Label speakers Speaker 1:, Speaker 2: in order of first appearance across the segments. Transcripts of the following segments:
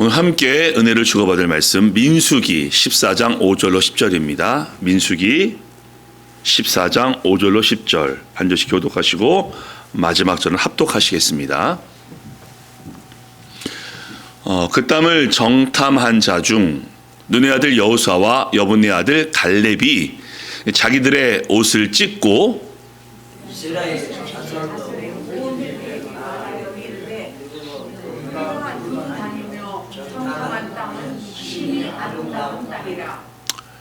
Speaker 1: 오늘 함께 은혜를 주고받을 말씀 민수기 14장 5절로 10절입니다. 민수기 14장 5절로 10절 한 절씩 교독하시고 마지막 절은 합독하시겠습니다. 그 땅을 정탐한 자 중 눈의 아들 여호수아와 여분의 아들 갈렙이 자기들의 옷을 찢고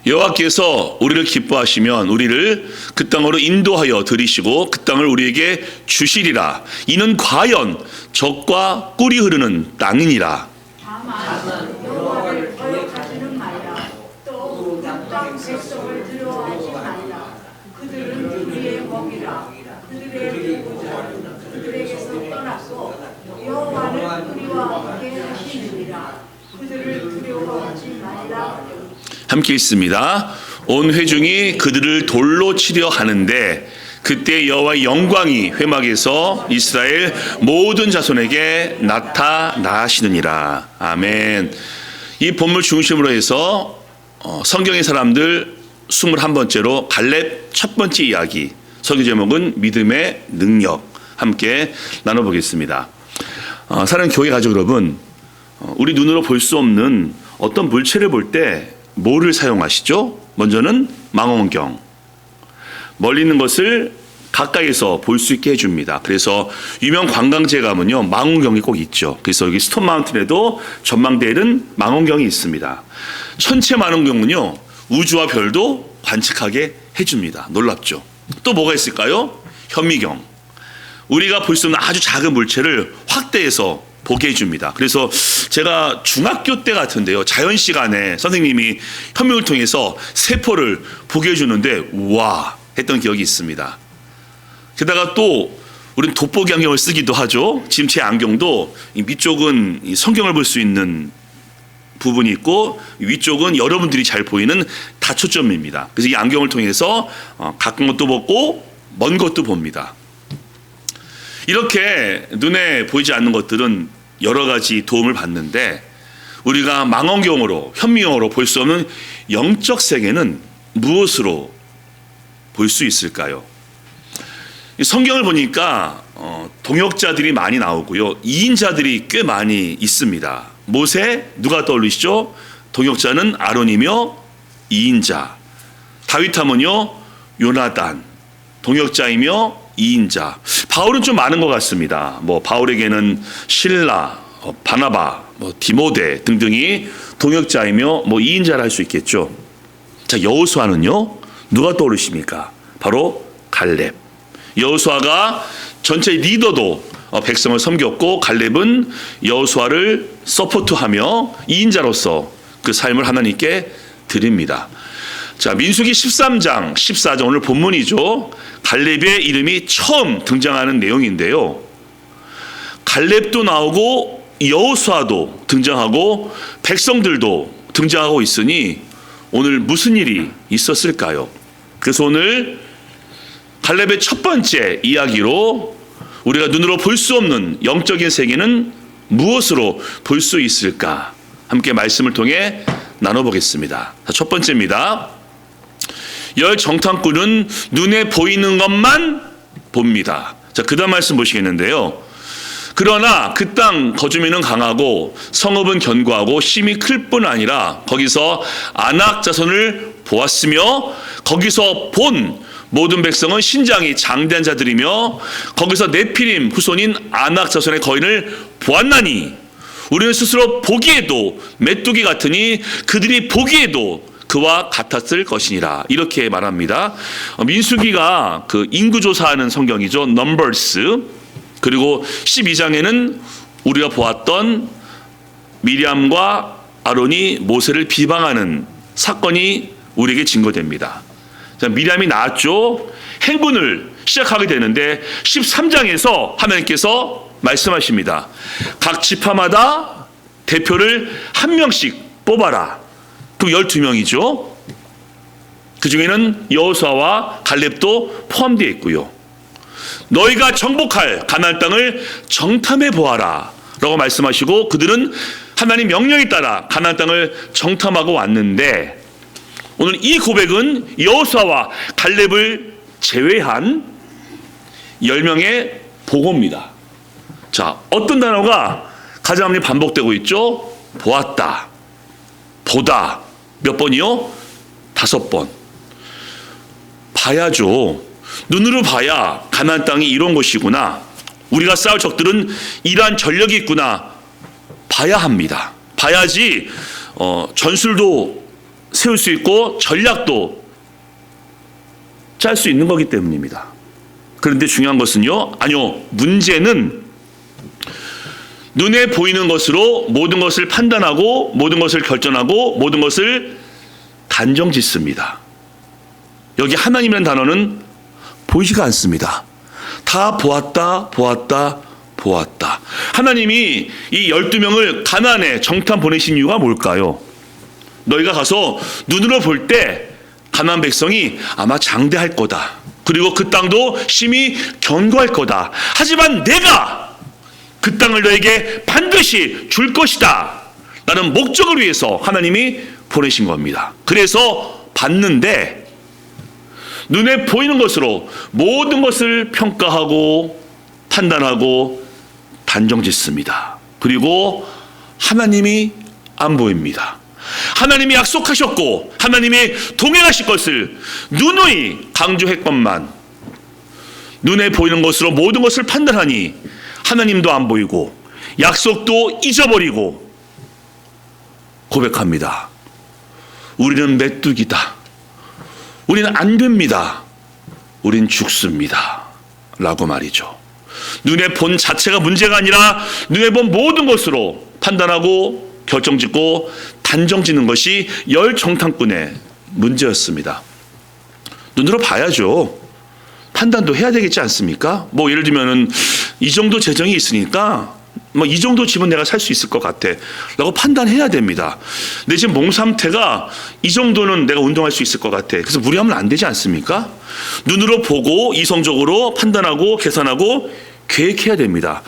Speaker 1: 여호와께서 우리를 기뻐하시면 우리를 그 땅으로 인도하여 들이시고 그 땅을 우리에게 주시리라. 이는 과연 젖과 꿀이 흐르는 땅이니라.
Speaker 2: 다만 여호와를 거역하지는 말라. 또 그 땅 백성을 두려워하지 말라. 그들은 우리의 먹이라. 그들의 보호자는 그들에게서 떠났고 여호와는 우리와 함께 하시느니라. 그들을 두려워하지 말라.
Speaker 1: 함께 있습니다. 온 회중이 그들을 돌로 치려 하는데 그때 여호와의 영광이 회막에서 이스라엘 모든 자손에게 나타나시느니라. 아멘. 이 본문 중심으로 해서 성경의 사람들 21번째로 갈렙 첫 번째 이야기, 설교 제목은 믿음의 능력, 함께 나눠보겠습니다. 사랑하는 교회 가족 여러분, 우리 눈으로 볼 수 없는 어떤 물체를 볼 때 뭐를 사용하시죠? 먼저는 망원경. 멀리 있는 것을 가까이서 볼 수 있게 해줍니다. 그래서 유명 관광지에 가면요, 망원경이 꼭 있죠. 그래서 여기 스톤 마운틴에도 전망대에는 망원경이 있습니다. 천체 망원경은요, 우주와 별도 관측하게 해줍니다. 놀랍죠? 또 뭐가 있을까요? 현미경. 우리가 볼 수 없는 아주 작은 물체를 확대해서 보게 해줍니다. 그래서 제가 중학교 때 같은데요, 자연 시간에 선생님이 현미경을 통해서 세포를 보게 해주는데 우와 했던 기억이 있습니다. 게다가 또 우리는 돋보기 안경을 쓰기도 하죠. 지금 제 안경도 밑쪽은 성경을 볼 수 있는 부분이 있고 위쪽은 여러분들이 잘 보이는 다초점입니다. 그래서 이 안경을 통해서 가까운 것도 보고 먼 것도 봅니다. 이렇게 눈에 보이지 않는 것들은 여러 가지 도움을 받는데 우리가 망원경으로, 현미경으로 볼 수 없는 영적 세계는 무엇으로 볼 수 있을까요? 성경을 보니까 동역자들이 많이 나오고요, 이인자들이 꽤 많이 있습니다. 모세, 누가 떠올리시죠? 동역자는 아론이며 이인자. 다윗하면요, 요나단, 동역자이며 이인자. 바울은 좀 많은 것 같습니다. 바울에게는 실라, 바나바, 디모데 등등이 동역자이며 이인자를 할 수 있겠죠. 자, 여호수아는요, 누가 떠오르십니까? 바로 갈렙. 여호수아가 전체 리더도 백성을 섬겼고 갈렙은 여호수아를 서포트하며 이인자로서 그 삶을 하나님께 드립니다. 자, 민수기 13장 14절 오늘 본문이죠. 갈렙의 이름이 처음 등장하는 내용인데요, 갈렙도 나오고 여호수아도 등장하고 백성들도 등장하고 있으니 오늘 무슨 일이 있었을까요? 그래서 오늘 갈렙의 첫 번째 이야기로 우리가 눈으로 볼 수 없는 영적인 세계는 무엇으로 볼 수 있을까? 함께 말씀을 통해 나눠보겠습니다. 첫 번째입니다. 열 정탐꾼은 눈에 보이는 것만 봅니다. 자, 그 다음 말씀 보시겠는데요. 그러나 그 땅 거주민은 강하고 성읍은 견고하고 심이 클 뿐 아니라 거기서 아낙 자손을 보았으며 거기서 본 모든 백성은 신장이 장대한 자들이며 거기서 네피림 후손인 아낙 자손의 거인을 보았나니 우리는 스스로 보기에도 메뚜기 같으니 그들이 보기에도 그와 같았을 것이니라. 이렇게 말합니다. 민수기가 그 인구조사하는 성경이죠. 넘버스. 그리고 12장에는 우리가 보았던 미리암과 아론이 모세를 비방하는 사건이 우리에게 증거됩니다. 자, 미리암이 나왔죠. 행군을 시작하게 되는데 13장에서 하나님께서 말씀하십니다. 각 지파마다 대표를 한 명씩 뽑아라. 그럼 12명이죠. 그 중에는 여호수아와 갈렙도 포함되어 있고요. 너희가 정복할 가나안 땅을 정탐해 보아라 라고 말씀하시고 그들은 하나님 명령에 따라 가나안 땅을 정탐하고 왔는데 오늘 이 고백은 여호수아와 갈렙을 제외한 10명의 보고입니다. 자, 어떤 단어가 가장 많이 반복되고 있죠? 보았다, 보다. 몇 번이요? 5번. 봐야죠. 눈으로 봐야 가나안 땅이 이런 것이구나. 우리가 싸울 적들은 이러한 전력이 있구나. 봐야 합니다. 봐야지 전술도 세울 수 있고 전략도 짤 수 있는 거기 때문입니다. 그런데 중요한 것은요, 아니요, 문제는 눈에 보이는 것으로 모든 것을 판단하고 모든 것을 결정하고 모든 것을 단정짓습니다. 여기 하나님이라는 단어는 보이지가 않습니다. 다 보았다, 보았다, 보았다. 하나님이 이 12명을 가나안에 정탐 보내신 이유가 뭘까요? 너희가 가서 눈으로 볼 때 가나안 백성이 아마 장대할 거다. 그리고 그 땅도 심히 견고할 거다. 하지만 내가 그 땅을 너에게 반드시 줄 것이다. 라는 목적을 위해서 하나님이 보내신 겁니다. 그래서 봤는데 눈에 보이는 것으로 모든 것을 평가하고 판단하고 단정짓습니다. 그리고 하나님이 안 보입니다. 하나님이 약속하셨고 하나님이 동행하실 것을 누누이 강조했건만 눈에 보이는 것으로 모든 것을 판단하니 하나님도 안 보이고 약속도 잊어버리고 고백합니다. 우리는 메뚜기다. 우리는 안 됩니다. 우린 죽습니다. 라고 말이죠. 눈에 본 자체가 문제가 아니라 눈에 본 모든 것으로 판단하고 결정짓고 단정짓는 것이 열 정탐꾼의 문제였습니다. 눈으로 봐야죠. 판단도 해야 되겠지 않습니까? 뭐 예를 들면은 이 정도 재정이 있으니까 뭐 이 정도 집은 내가 살 수 있을 것 같아 라고 판단해야 됩니다. 내 집 몸 상태가 이 정도는 내가 운동할 수 있을 것 같아. 그래서 무리하면 안 되지 않습니까? 눈으로 보고 이성적으로 판단하고 계산하고 계획해야 됩니다.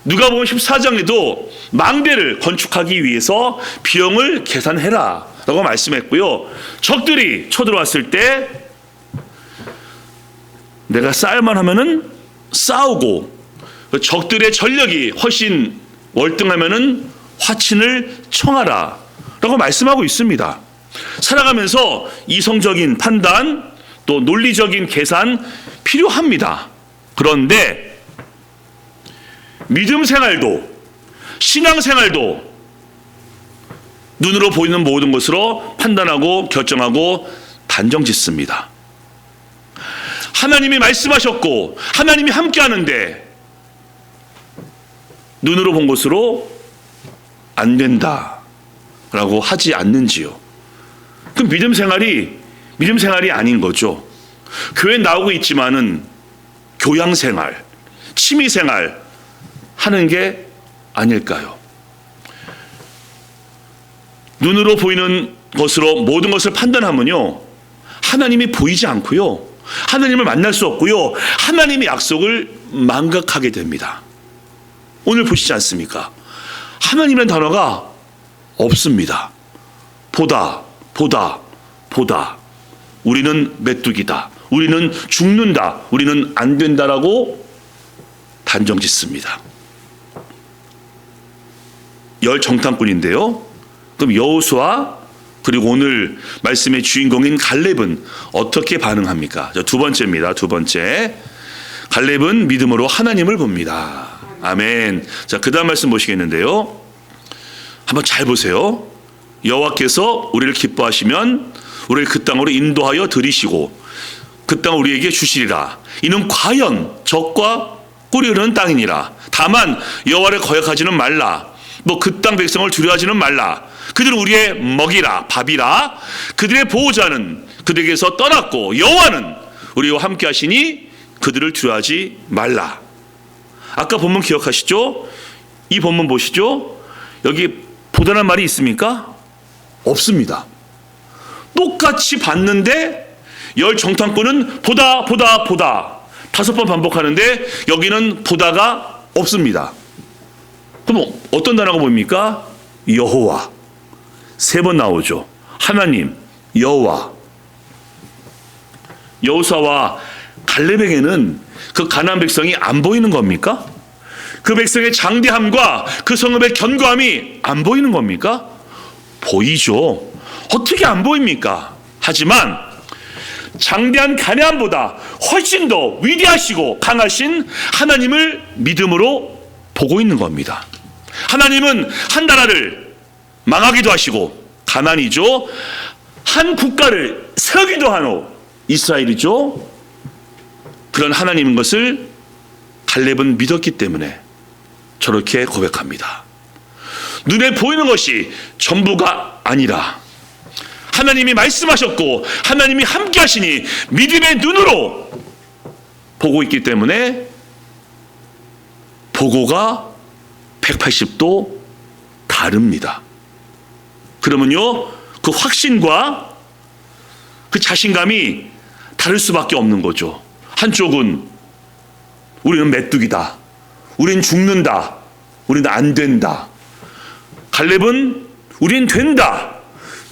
Speaker 1: 누가복음 14장에도 망대를 건축하기 위해서 비용을 계산해라 라고 말씀했고요. 적들이 쳐들어왔을 때 내가 싸울만 하면은 싸우고 적들의 전력이 훨씬 월등하면은 화친을 청하라 라고 말씀하고 있습니다. 살아가면서 이성적인 판단 또 논리적인 계산 필요합니다. 그런데 믿음 생활도 신앙 생활도 눈으로 보이는 모든 것으로 판단하고 결정하고 단정짓습니다. 하나님이 말씀하셨고 하나님이 함께 하는데 눈으로 본 것으로 안 된다라고 하지 않는지요. 그럼 믿음 생활이 아닌 거죠. 교회 나오고 있지만은 교양 생활, 취미 생활 하는 게 아닐까요? 눈으로 보이는 것으로 모든 것을 판단하면요, 하나님이 보이지 않고요, 하나님을 만날 수 없고요, 하나님의 약속을 망각하게 됩니다. 오늘 보시지 않습니까? 하나님이라는 단어가 없습니다. 보다, 보다, 보다. 우리는 메뚜기다. 우리는 죽는다. 우리는 안 된다라고 단정짓습니다. 열 정탐꾼인데요. 그럼 여호수아 그리고 오늘 말씀의 주인공인 갈렙은 어떻게 반응합니까? 두 번째입니다. 두 번째. 갈렙은 믿음으로 하나님을 봅니다. 아멘. 자, 그 다음 말씀 보시겠는데요. 한번 잘 보세요. 여호와께서 우리를 기뻐하시면 우리를 그 땅으로 인도하여 들이시고 그 땅을 우리에게 주시리라. 이는 과연 적과 꿀이 흐르는 땅이니라. 다만 여호와를 거역하지는 말라. 뭐 그 땅 백성을 두려워하지는 말라. 그들은 우리의 먹이라, 밥이라. 그들의 보호자는 그들에게서 떠났고 여호와는 우리와 함께 하시니 그들을 두려워하지 말라. 아까 본문 기억하시죠? 이 본문 보시죠? 여기 보다란 말이 있습니까? 없습니다. 똑같이 봤는데 열 정탐꾼은 보다 보다 보다 5번 반복하는데 여기는 보다가 없습니다. 그럼 어떤 단어가 보입니까? 여호와. 세 번 나오죠. 하나님, 여호와. 여호수아와 갈렙에게는 그 가나안 백성이 안 보이는 겁니까? 그 백성의 장대함과 그 성읍의 견고함이 안 보이는 겁니까? 보이죠. 어떻게 안 보입니까? 하지만 장대한 가나안보다 훨씬 더 위대하시고 강하신 하나님을 믿음으로 보고 있는 겁니다. 하나님은 한 나라를 망하기도 하시고 가나안이죠. 한 국가를 세우기도 하노 이스라엘이죠. 그런 하나님인 것을 갈렙은 믿었기 때문에 저렇게 고백합니다. 눈에 보이는 것이 전부가 아니라 하나님이 말씀하셨고 하나님이 함께 하시니 믿음의 눈으로 보고 있기 때문에 보고가 180도 다릅니다. 그러면요, 그 확신과 그 자신감이 다를 수밖에 없는 거죠. 한쪽은 우리는 메뚜기다, 우린 죽는다, 우리는 안 된다. 갈렙은 우린 된다,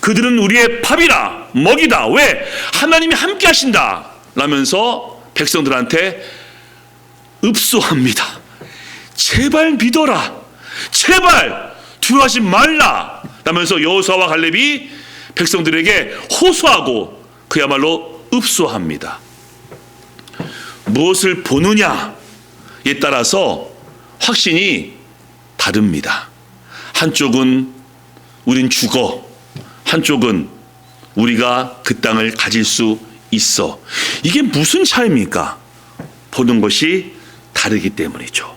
Speaker 1: 그들은 우리의 밥이다, 먹이다. 왜? 하나님이 함께 하신다 라면서 백성들한테 읍소합니다. 제발 믿어라, 제발 두려워하지 말라 라면서 여호수아와 갈렙이 백성들에게 호소하고 그야말로 읍소합니다. 무엇을 보느냐에 따라서 확신이 다릅니다. 한쪽은 우린 죽어, 한쪽은 우리가 그 땅을 가질 수 있어. 이게 무슨 차이입니까? 보는 것이 다르기 때문이죠.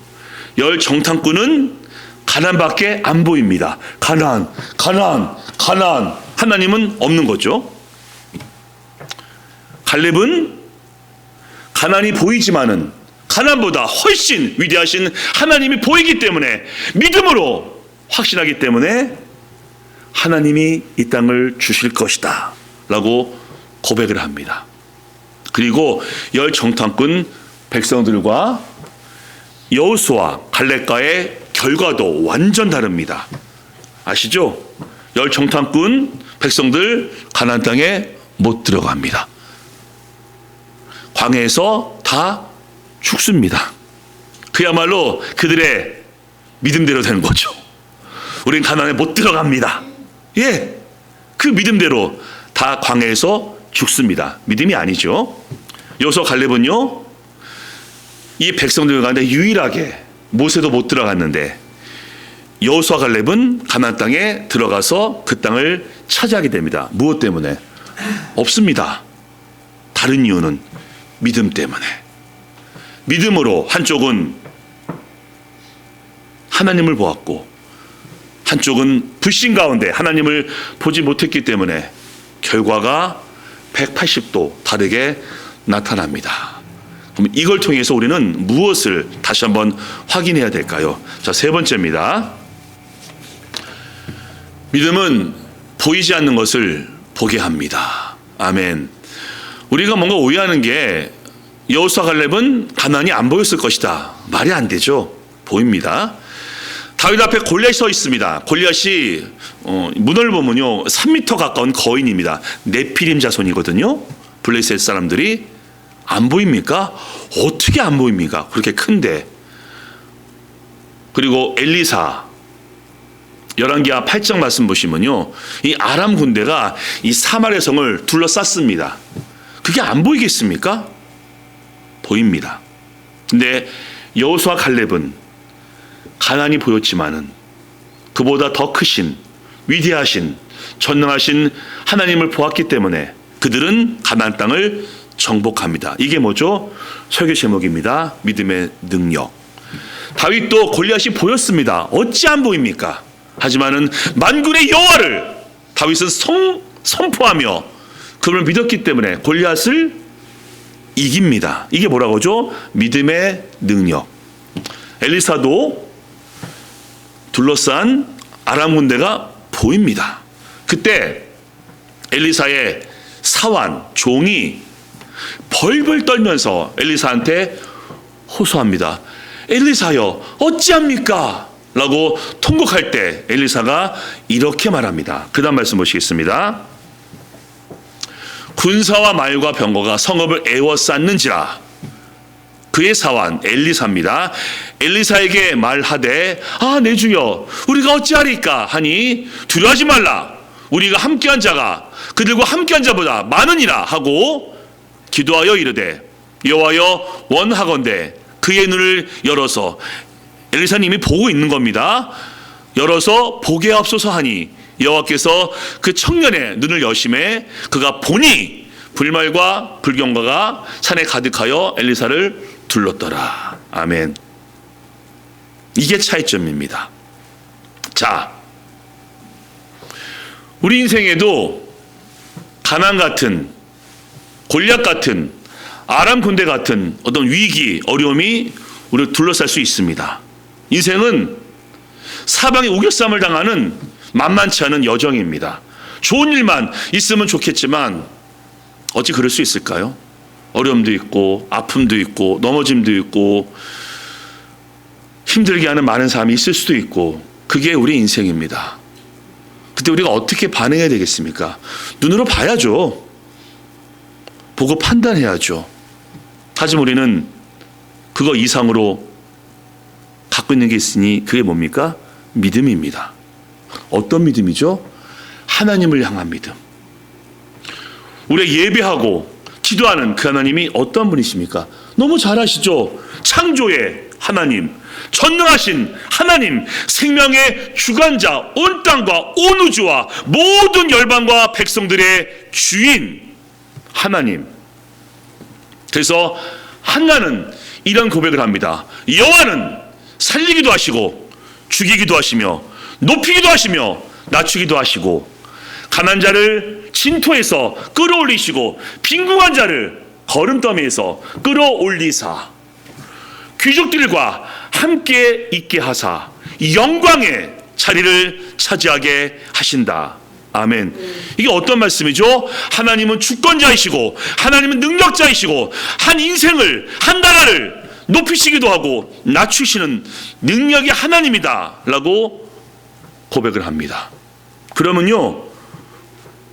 Speaker 1: 열 정탐꾼은 가나안밖에 안 보입니다. 가나안, 가나안, 가나안. 하나님은 없는 거죠. 갈렙은 가나안이 보이지만은 가나안보다 훨씬 위대하신 하나님이 보이기 때문에 믿음으로 확신하기 때문에 하나님이 이 땅을 주실 것이다 라고 고백을 합니다. 그리고 열 정탐꾼 백성들과 여호수아 갈렙과의 결과도 완전 다릅니다. 아시죠? 열 정탐꾼 백성들 가나안 땅에 못 들어갑니다. 광야에서 다 죽습니다. 그야말로 그들의 믿음대로 되는 거죠. 우린 가나안에 못 들어갑니다. 예, 그 믿음대로 다 광야에서 죽습니다. 믿음이 아니죠. 여호수아 갈렙은요, 이 백성들 가운데 유일하게 모세도 못 들어갔는데 여호수아 갈렙은 가나안 땅에 들어가서 그 땅을 차지하게 됩니다. 무엇 때문에? 없습니다. 다른 이유는 믿음 때문에. 믿음으로 한쪽은 하나님을 보았고 한쪽은 불신 가운데 하나님을 보지 못했기 때문에 결과가 180도 다르게 나타납니다. 그럼 이걸 통해서 우리는 무엇을 다시 한번 확인해야 될까요? 자, 세 번째입니다. 믿음은 보이지 않는 것을 보게 합니다. 아멘. 우리가 뭔가 오해하는 게 여호수아 갈렙은 가나안이 안 보였을 것이다. 말이 안 되죠. 보입니다. 다윗 앞에 골리앗이 서 있습니다. 골리앗이 문을 보면요 3m 가까운 거인입니다. 네피림 자손이거든요. 블레셋 사람들이. 안 보입니까? 어떻게 안 보입니까? 그렇게 큰데. 그리고 엘리사 열왕기하 8장 말씀 보시면요, 이 아람 군대가 이 사마리아 성을 둘러쌌습니다. 그게 안 보이겠습니까? 보입니다. 근데 여호수아 갈렙은 가나안이 보였지만은 그보다 더 크신 위대하신 전능하신 하나님을 보았기 때문에 그들은 가나안 땅을 정복합니다. 이게 뭐죠? 설교 제목입니다. 믿음의 능력. 다윗도 골리앗이 보였습니다. 어찌 안 보입니까? 하지만은 만군의 여호와를 다윗은 선포하며 그를 믿었기 때문에 골리앗을 이깁니다. 이게 뭐라고 하죠? 믿음의 능력. 엘리사도 둘러싼 아람 군대가 보입니다. 그때 엘리사의 사환, 종이 벌벌 떨면서 엘리사한테 호소합니다. 엘리사여, 어찌합니까? 라고 통곡할 때 엘리사가 이렇게 말합니다. 그 다음 말씀 보시겠습니다. 군사와 말과 병거가 성읍을 에워쌌는지라. 그의 사환 엘리사입니다. 엘리사에게 말하되 내 주여 우리가 어찌하리까 하니 두려워하지 말라. 우리가 함께한 자가 그들과 함께한 자보다 많으니라 하고 기도하여 이르되 여호와여 원하건대 그의 눈을 열어서, 엘리사님이 보고 있는 겁니다. 열어서 보게 하옵소서 하니 여호와께서 그 청년의 눈을 여심해 그가 보니 불말과 불경과가 산에 가득하여 엘리사를 둘렀더라. 아멘. 이게 차이점입니다. 자, 우리 인생에도 가난 같은, 골리앗 같은, 아람 군대 같은 어떤 위기, 어려움이 우리를 둘러쌀 수 있습니다. 인생은 사방에 우겨쌈을 당하는 만만치 않은 여정입니다. 좋은 일만 있으면 좋겠지만 어찌 그럴 수 있을까요? 어려움도 있고 아픔도 있고 넘어짐도 있고 힘들게 하는 많은 사람이 있을 수도 있고, 그게 우리 인생입니다. 그때 우리가 어떻게 반응해야 되겠습니까? 눈으로 봐야죠. 보고 판단해야죠. 하지만 우리는 그거 이상으로 갖고 있는 게 있으니 그게 뭡니까? 믿음입니다. 어떤 믿음이죠? 하나님을 향한 믿음. 우리가 예배하고 기도하는 그 하나님이 어떤 분이십니까? 너무 잘 아시죠? 창조의 하나님, 전능하신 하나님, 생명의 주관자, 온 땅과 온 우주와 모든 열방과 백성들의 주인 하나님. 그래서 한나는 이런 고백을 합니다. 여호와는 살리기도 하시고 죽이기도 하시며 높이기도 하시며 낮추기도 하시고 가난한 자를 진토에서 끌어올리시고 빈궁한 자를 거름더미에서 끌어올리사 귀족들과 함께 있게 하사 영광의 자리를 차지하게 하신다. 아멘. 이게 어떤 말씀이죠? 하나님은 주권자이시고 하나님은 능력자이시고 한 인생을, 한 나라를 높이시기도 하고 낮추시는 능력의 하나님이다 라고 고백을 합니다. 그러면요,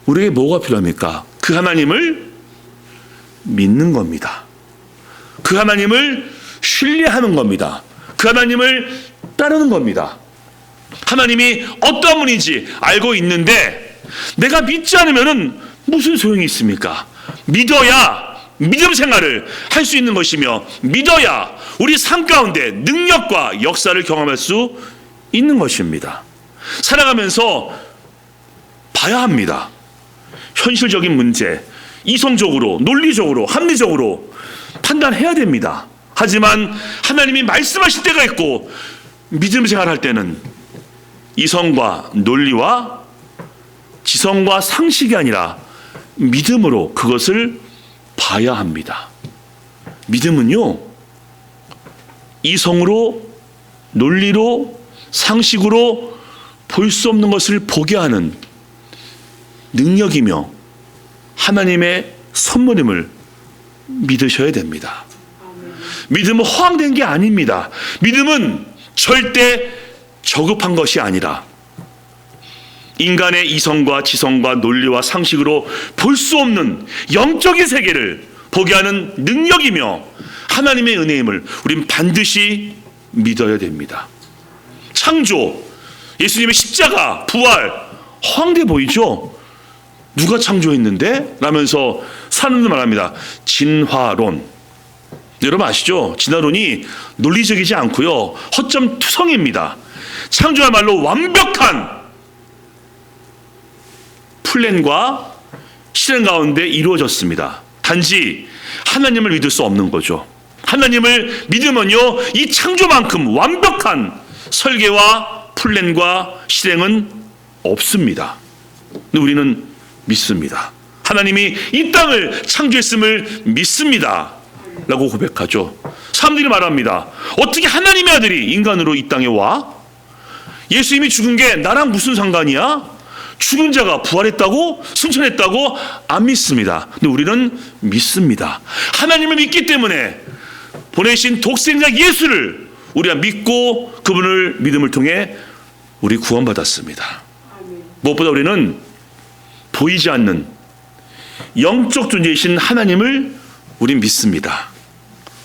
Speaker 1: 우리에게 뭐가 필요합니까? 그 하나님을 믿는 겁니다. 그 하나님을 신뢰하는 겁니다. 그 하나님을 따르는 겁니다. 하나님이 어떤 분인지 알고 있는데 내가 믿지 않으면 무슨 소용이 있습니까? 믿어야 믿음 생활을 할 수 있는 것이며 믿어야 우리 삶 가운데 능력과 역사를 경험할 수 있는 것입니다. 살아가면서 봐야 합니다. 현실적인 문제, 이성적으로, 논리적으로, 합리적으로 판단해야 됩니다. 하지만 하나님이 말씀하실 때가 있고 믿음 생활할 때는 이성과 논리와 지성과 상식이 아니라 믿음으로 그것을 봐야 합니다. 믿음은요, 이성으로, 논리로, 상식으로 볼 수 없는 것을 보게 하는 능력이며 하나님의 선물임을 믿으셔야 됩니다. 믿음은 허황된 게 아닙니다. 믿음은 절대 저급한 것이 아니라 인간의 이성과 지성과 논리와 상식으로 볼 수 없는 영적인 세계를 보게 하는 능력이며 하나님의 은혜임을 우린 반드시 믿어야 됩니다. 창조, 예수님의 십자가, 부활, 허황돼 보이죠? 누가 창조했는데? 라면서 사람들 말합니다. 진화론. 여러분 아시죠? 진화론이 논리적이지 않고요, 허점투성입니다. 창조야말로 완벽한 플랜과 실행 가운데 이루어졌습니다. 단지 하나님을 믿을 수 없는 거죠. 하나님을 믿으면요, 이 창조만큼 완벽한 설계와 플랜과 실행은 없습니다. 근데 우리는 믿습니다. 하나님이 이 땅을 창조했음을 믿습니다 라고 고백하죠. 사람들이 말합니다. 어떻게 하나님의 아들이 인간으로 이 땅에 와? 예수님이 죽은 게 나랑 무슨 상관이야? 죽은 자가 부활했다고? 승천했다고? 안 믿습니다. 근데 우리는 믿습니다. 하나님을 믿기 때문에 보내신 독생자 예수를 우리가 믿고 그분을 믿음을 통해 우리 구원받았습니다. 무엇보다 우리는 보이지 않는 영적 존재이신 하나님을 우린 믿습니다.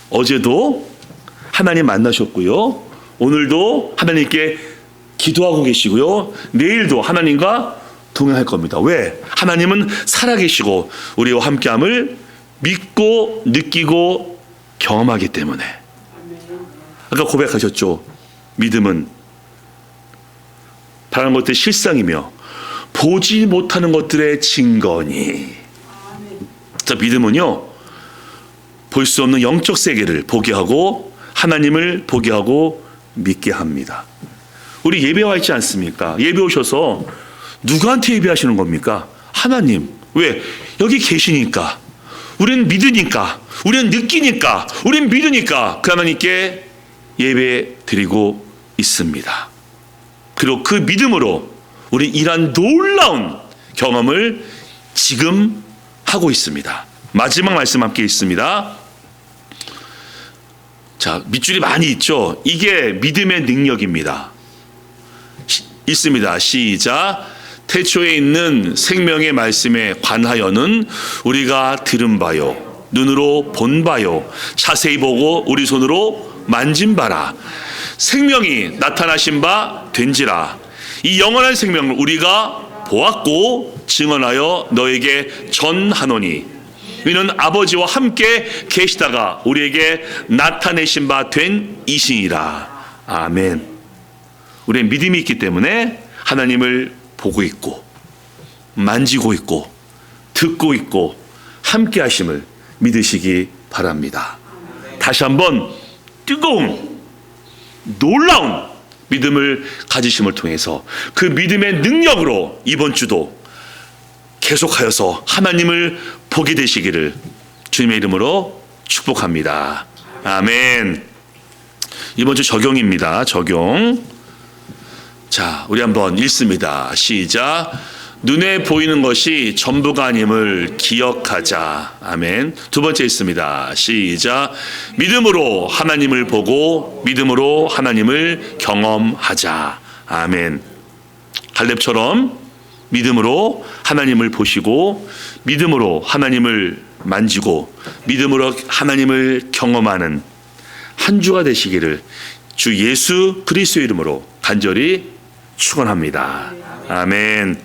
Speaker 1: 어제도 하나님 만나셨고요. 오늘도 하나님께 기도하고 계시고요. 내일도 하나님과 동행할 겁니다. 왜? 하나님은 살아계시고 우리와 함께함을 믿고 느끼고 경험하기 때문에. 아까 고백하셨죠. 믿음은 바라는 것들의 실상이며 보지 못하는 것들의 증거니. 자, 믿음은요, 볼 수 없는 영적 세계를 보게 하고 하나님을 보게 하고 믿게 합니다. 우리 예배 와 있지 않습니까? 예배 오셔서 누구한테 예배하시는 겁니까? 하나님. 왜? 여기 계시니까. 우리는 믿으니까. 우리는 느끼니까. 우리는 믿으니까 그 하나님께 예배 드리고 있습니다. 그리고 그 믿음으로 우리 이러한 놀라운 경험을 지금 하고 있습니다. 마지막 말씀 함께 있습니다. 자, 밑줄이 많이 있죠. 이게 믿음의 능력입니다. 있습니다. 시작. 태초에 있는 생명의 말씀에 관하여는 우리가 들은 바요, 눈으로 본 바요, 자세히 보고 우리 손으로 만진 바라. 생명이 나타나신 바 된지라. 이 영원한 생명을 우리가 보았고 증언하여 너에게 전하노니 이는 아버지와 함께 계시다가 우리에게 나타내신 바 된 이신이라. 아멘. 우리의 믿음이 있기 때문에 하나님을 보고 있고 만지고 있고 듣고 있고 함께 하심을 믿으시기 바랍니다. 다시 한번 뜨거운 놀라운 믿음을 가지심을 통해서 그 믿음의 능력으로 이번 주도 계속하여서 하나님을 보게 되시기를 주님의 이름으로 축복합니다. 아멘. 이번 주 적용입니다. 적용. 자, 우리 한번 읽습니다. 시작. 눈에 보이는 것이 전부가 아님을 기억하자. 아멘. 두 번째 있습니다. 시작. 믿음으로 하나님을 보고 믿음으로 하나님을 경험하자. 아멘. 갈렙처럼 믿음으로 하나님을 보시고 믿음으로 하나님을 만지고 믿음으로 하나님을 경험하는 한 주가 되시기를 주 예수 그리스도의 이름으로 간절히 축원합니다. 아멘.